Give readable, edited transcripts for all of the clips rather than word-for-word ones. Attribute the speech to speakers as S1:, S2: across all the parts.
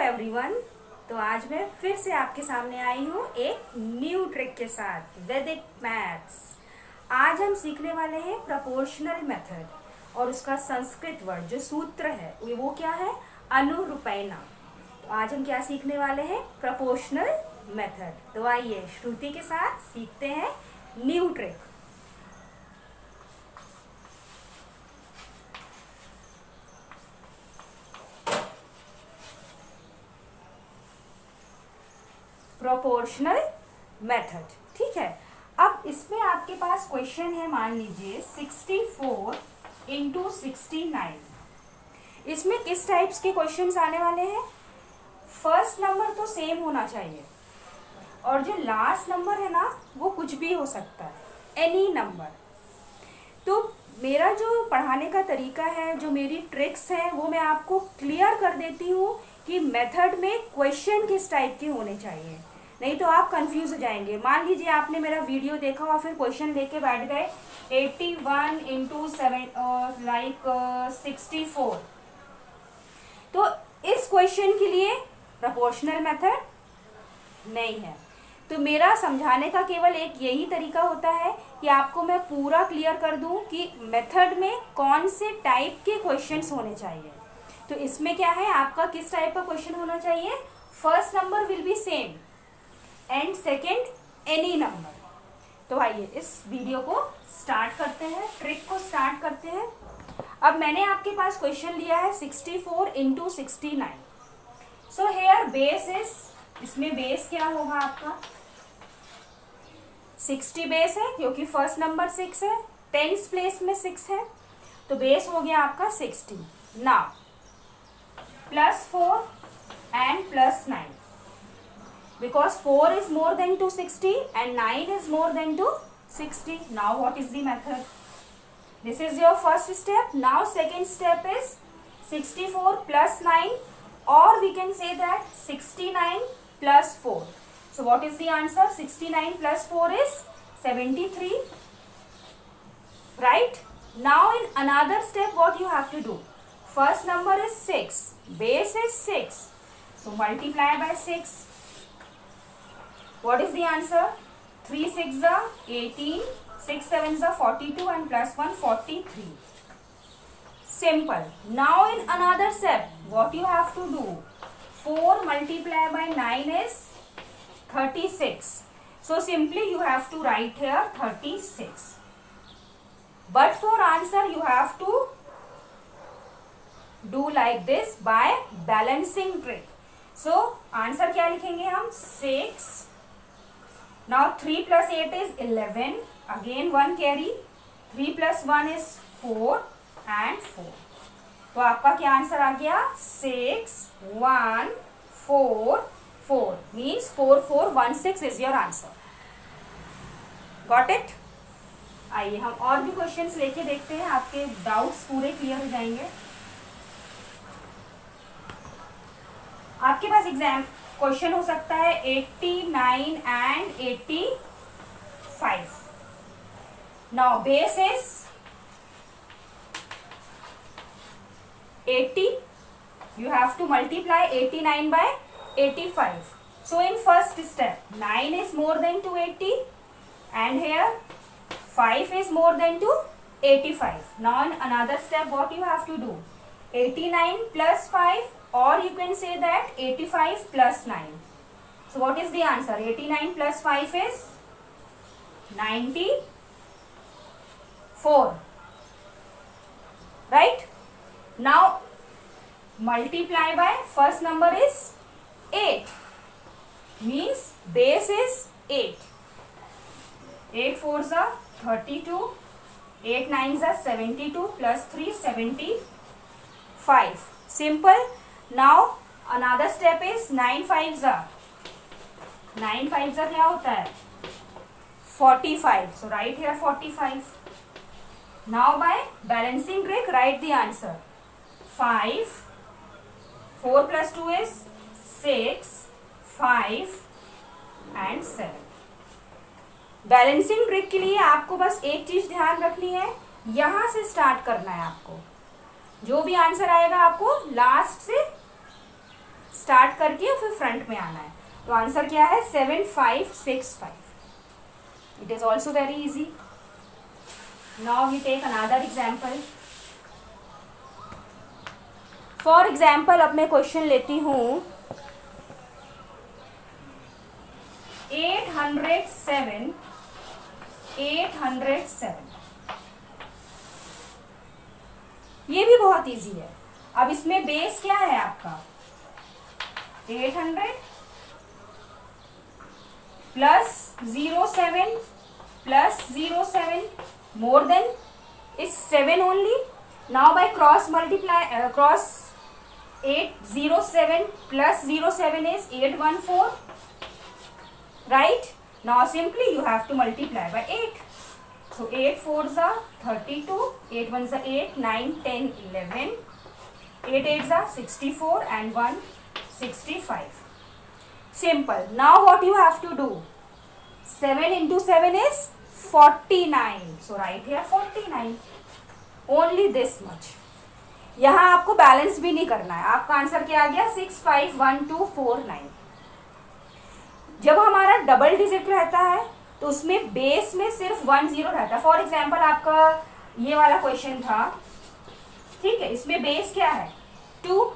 S1: Everyone. तो आज मैं फिर से आपके सामने आई हूँ एक न्यू ट्रिक के साथ, वैदिक मैथ्स। आज हम सीखने वाले हैं प्रोपोर्शनल मेथड और उसका संस्कृत वर्ड जो सूत्र है वो क्या है, अनुरूपैना। तो आज हम क्या सीखने वाले हैं, प्रोपोर्शनल मेथड। तो आइए श्रुति के साथ सीखते हैं न्यू ट्रिक। प्रोपोर्शनल मेथड, ठीक है। अब इसमें आपके पास क्वेश्चन है, मान लीजिए 64 इंटू 69। इसमें किस टाइप्स के क्वेश्चंस आने वाले हैं, फर्स्ट नंबर तो सेम होना चाहिए और जो लास्ट नंबर है ना वो कुछ भी हो सकता है, एनी नंबर। तो मेरा जो पढ़ाने का तरीका है, जो मेरी ट्रिक्स हैं, वो मैं आपको क्लियर कर देती हूँ कि मेथड में क्वेश्चन किस टाइप के होने चाहिए, नहीं तो आप कंफ्यूज हो जाएंगे। मान लीजिए आपने मेरा वीडियो देखा और फिर क्वेश्चन लेके बैठ गए 81 इंटू 64। तो इस क्वेश्चन के लिए प्रोपोर्शनल मेथड नहीं है। तो मेरा समझाने का केवल एक यही तरीका होता है कि आपको मैं पूरा क्लियर कर दूं कि मेथड में कौन से टाइप के क्वेश्चंस होने चाहिए। तो इसमें क्या है, आपका किस टाइप का क्वेश्चन होना चाहिए, first number will be same and second any number. तो आइए इस वीडियो को स्टार्ट करते हैं, ट्रिक को स्टार्ट करते हैं। अब मैंने आपके पास क्वेश्चन लिया है 64 into 69। So here base is, इसमें बेस क्या होगा आपका 60 बेस है क्योंकि फर्स्ट नंबर 6 है, टेंस प्लेस में 6 है, तो बेस हो गया आपका 60। Now +4 and +9 because 4 is more than 260 and 9 is more than 260. Now what is the method? This is your first step. Now second step is 64 plus 9, or we can say that 69 plus 4. So what is the answer? 69 plus 4 is 73. Right? Now in another step what you have to do? First number is 6. Base is 6. So multiply by 6. What is the answer? 3 6 are 18, 6 7 are 42 and plus 1 43. Simple. Now in another step, what you have to do? 4 multiplied by 9 is 36. So simply you have to write here 36. But for answer you have to do like this by balancing trick. So answer क्या लिखेंगे हम, 6. Now 3 plus 8 is 11. Again 1 carry. 3 plus 1 is 4 and 4. तो आपका क्या answer आ गया, 6 1 4 4 means 4 4 1 6 is your answer. Got it? आइए हम और भी क्वेश्चंस लेके देखते हैं, आपके डाउट्स पूरे क्लियर हो जाएंगे। आपके पास एग्जाम क्वेश्चन हो सकता है 89 and 85. Now base is 80. You have to multiply 89 by 85. So in first step 9 is more than 280 and here 5 is more than 285. Now in another step what you have to do, 89 plus 5, or you can say that 85 plus 9. So what is the answer? 89 plus 5 is 94. Right? Now multiply by first number is 8. Means base is 8. 8 4s are 32. 8 9s are 72 plus 3 75. Simple. Now another step is 9 5s are, 9 5s are क्या होता है 45. So write here 45. Now by balancing trick write the answer. 5 4 plus 2 is 6 5 and 7. Balancing trick के लिए आपको बस एक चीज ध्यान रखनी है, यहां से स्टार्ट करना है आपको। जो भी आंसर आएगा आपको लास्ट से स्टार्ट कर बिल्कुल फ्रंट में आना है। तो आंसर क्या है 7565। It is also very easy. Now we take another example. For example अब मैं क्वेश्चन लेती हूँ 807। ये भी बहुत इजी है। अब इसमें बेस क्या है आपका 800 plus 07 plus 07 more than is 7 only. Now by cross multiply cross 807 plus 07 is 814, right? Now simply you have to multiply by 8. So 8 4s are 32, 8 1s are 8, 9 10 11, 8 8s are 64 and 1 65. Simple. Now what you have to do? 7 into 7 is 49. So write here 49. Only this much. यहाँ आपको balance भी नहीं करना है। आपका answer क्या आ गया 651249। जब हमारा डबल डिजिट रहता है तो उसमें बेस में सिर्फ 10 रहता है। फॉर एग्जांपल आपका ये वाला क्वेश्चन था, ठीक है, इसमें बेस क्या है 2,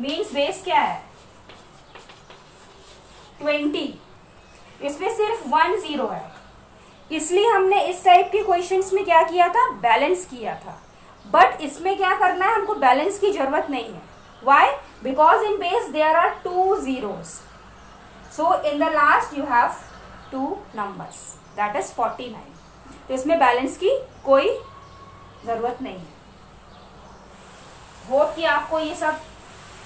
S1: मीन्स बेस क्या है 20, इसमें सिर्फ 10 है। इसलिए हमने इस टाइप के क्वेश्चंस में क्या किया था, बैलेंस किया था। बट इसमें क्या करना है, हमको बैलेंस की जरूरत नहीं है। Why? Because in base there are 2 zeros, so in the last you have 2 numbers, that is 49। तो इसमें बैलेंस की कोई जरूरत नहीं है। होप कि आपको ये सब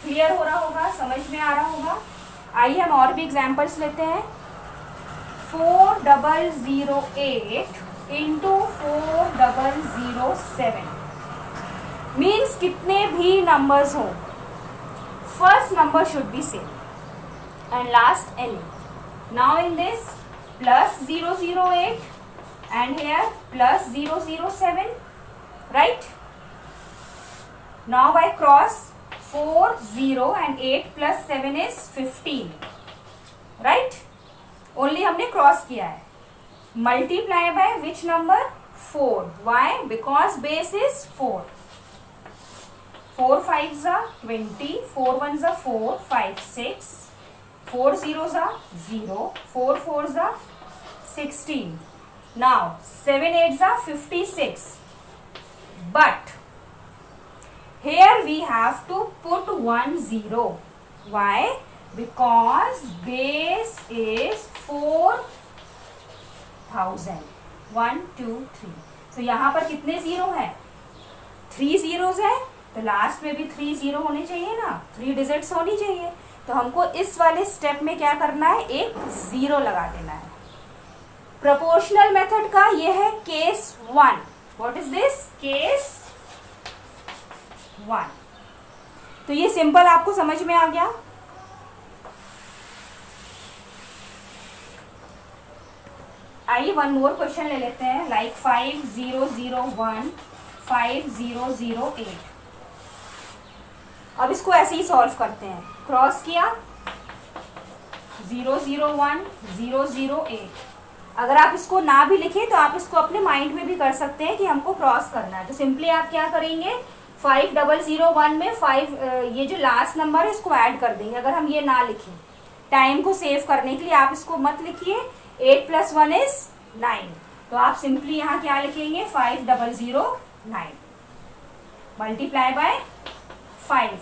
S1: क्लियर हो रहा होगा, समझ में आ रहा होगा। आइए हम और भी एग्जाम्पल्स लेते हैं। 4008 इंटू 4007 मीन्स कितने भी नंबर्स हो, first number should be same and last any. Now in this plus 008 and here plus 007, right? Now by cross 4 0 and 8 plus 7 is 15, right? Only हमने क्रॉस किया है। Multiply by which number 4, why? Because base is 4। 4 5s are 20, 4 1s are 4, 5 6, 4 zeros are 0, 4 4s are 16. Now 7 8s are 56. But here we have to put 1 0. Why? Because base is 4000. 1 2 3. So यहाँ पर कितने zero हैं? 3 zeros है, तो last में भी 3 0 होने चाहिए ना, 3 डिजिट्स होनी चाहिए। तो हमको इस वाले स्टेप में क्या करना है, एक 0 लगा देना है। प्रोपोर्शनल मेथड का ये है case 1। What is this? Case 1। तो ये सिंपल आपको समझ में आ गया। आइए वन मोर क्वेश्चन ले लेते हैं, लाइक 5001 5008। अब इसको ऐसे ही सॉल्व करते हैं। क्रॉस किया 001 008। अगर आप इसको ना भी लिखें तो आप इसको अपने माइंड में भी कर सकते हैं कि हमको क्रॉस करना है। तो सिंपली आप क्या करेंगे, 5001 में 5 ये जो लास्ट नंबर है इसको ऐड कर देंगे। अगर हम ये ना लिखें, टाइम को सेव करने के लिए आप इसको मत लिखिए। 8 + 1 is 9। तो आप सिंपली यहाँ क्या लिखेंगे, 5009 multiply by 5।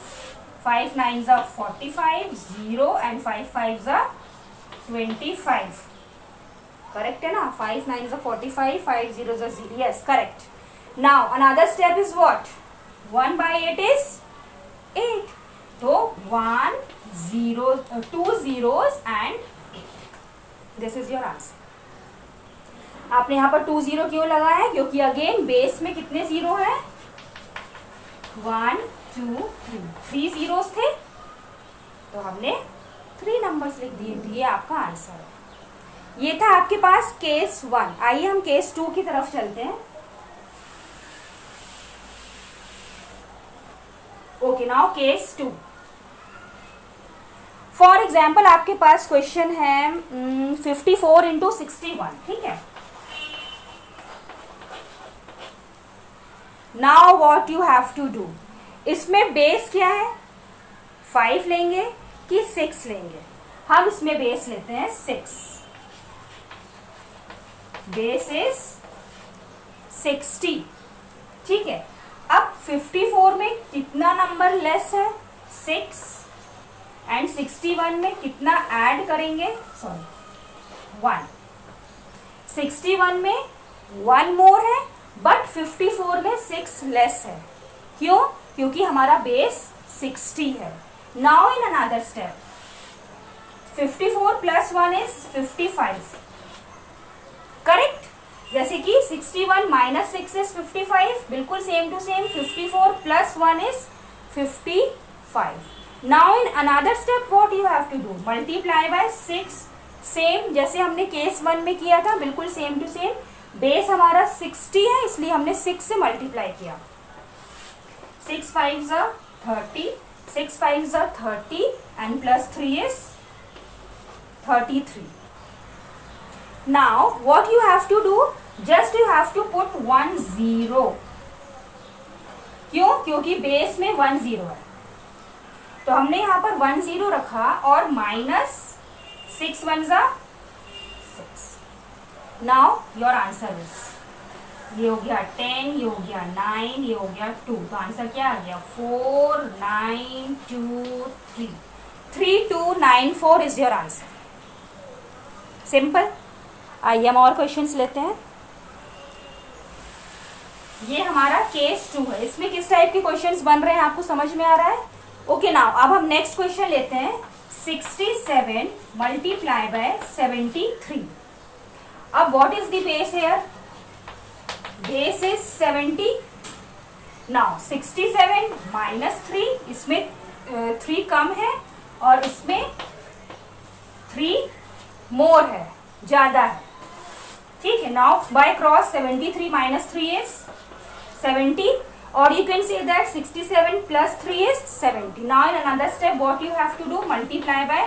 S1: 5 9s are 45, 0 and 5 5s are 25। Correct है ना? 5 9s are 45, 5 0s are 0। Yes, correct. Now another step is what? 1/8 is 8। तो 1 0 2 zeros and 8। This is your answer. आपने यहाँ पर 2 0 क्यों लगाया है? क्योंकि अगेन बेस में कितने जीरो हैं? 1 2 3 3 zeros थे, तो हमने 3 नंबर्स लिख दिए। ये आपका आंसर है। ये था आपके पास केस 1। आइए हम केस 2 की तरफ चलते हैं। Okay, now case 2। For example आपके पास क्वेश्चन है 54 इंटू 61, ठीक है। Now what you have to do, इसमें बेस क्या है, 5 लेंगे कि 6 लेंगे? हम इसमें बेस लेते हैं 6, बेस इज 60, ठीक है। अब 54 में कितना नंबर लेस है, 6, एंड 61 में कितना ऐड करेंगे, सॉरी 1। 61 में 1 मोर है, बट 54 में 6 लेस है। क्यों? क्योंकि हमारा बेस 60 है। Now in another step, 54 plus 1 is 55, correct. जैसे कि 61 माइनस 6 इज 55, बिल्कुल same to same 54 plus 1 is 55। Now in another step what you have to do, multiply by 6, same जैसे हमने केस 1 में किया था, बिल्कुल सेम टू सेम। बेस हमारा 60 है, इसलिए हमने 6 से मल्टीप्लाई किया। 6 5 30, 6 5 30 and plus 3 is 33. Now what you have to do, just you have to put 1 0. क्यों? क्योंकि बेस में 1 0 है, तो हमने यहाँ पर 1 0 रखा और minus 6 1 6. Now your answer is, ये हो गया 10, ये हो गया 9, ये हो गया 2, तो आंसर क्या आ गया 4 9 2 3, 3294 इज योर आंसर। सिंपल। आइए हम और क्वेश्चंस लेते हैं। ये हमारा केस 2 है, इसमें किस टाइप के क्वेश्चंस बन रहे हैं आपको समझ में आ रहा है? ओके, नाउ अब हम नेक्स्ट क्वेश्चन लेते हैं 67 मल्टीप्लाई बाय 73। अब what is the base here, base is 70। Now 67 minus 3, इसमें 3 कम है और इसमें 3 मोर है, ज्यादा है, ठीक है। Now by cross 73 minus 3 is 70, or you can say that 67 plus 3 is 70. Now in another step what you have to do, multiply by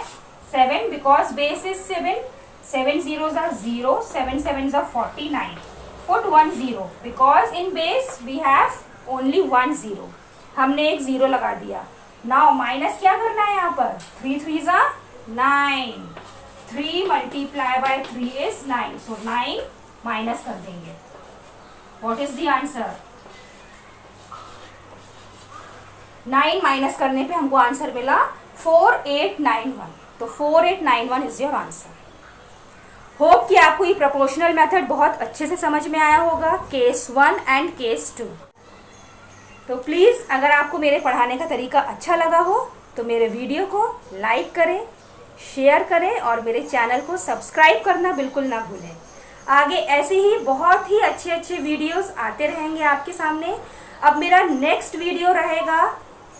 S1: 7 because base is 7, 7 zeros are 0, 7 sevens are 49. Put 1 0 because in base we have only 1 0. हमने एक 0 लगा दिया। Now minus क्या करना है यहाँ पर, 3 3s are 9, 3 multiply by 3 is 9, so 9 minus कर देंगे। What is the answer? 9 minus करने पे हमको आंसर मिला 4891, तो 4891 इज योर आंसर। होप कि आपको ये प्रोपोर्शनल मेथड बहुत अच्छे से समझ में आया होगा, केस 1 एंड केस 2। तो प्लीज़ अगर आपको मेरे पढ़ाने का तरीका अच्छा लगा हो तो मेरे वीडियो को लाइक करें, शेयर करें और मेरे चैनल को सब्सक्राइब करना बिल्कुल ना भूलें। आगे ऐसे ही बहुत ही अच्छे अच्छे वीडियोस आते रहेंगे आपके सामने। अब मेरा नेक्स्ट वीडियो रहेगा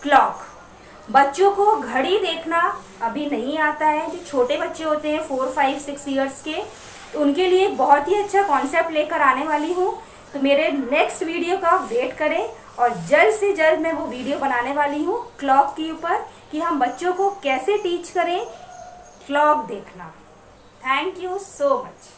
S1: क्लॉक। बच्चों को घड़ी देखना अभी नहीं आता है, जो छोटे बच्चे होते हैं 4 5 6 इयर्स के, तो उनके लिए बहुत ही अच्छा कॉन्सेप्ट लेकर आने वाली हूँ। तो मेरे नेक्स्ट वीडियो का वेट करें और जल्द से जल्द मैं वो वीडियो बनाने वाली हूँ क्लॉक के ऊपर, कि हम बच्चों को कैसे टीच करें क्लॉक देखना। Thank you so much.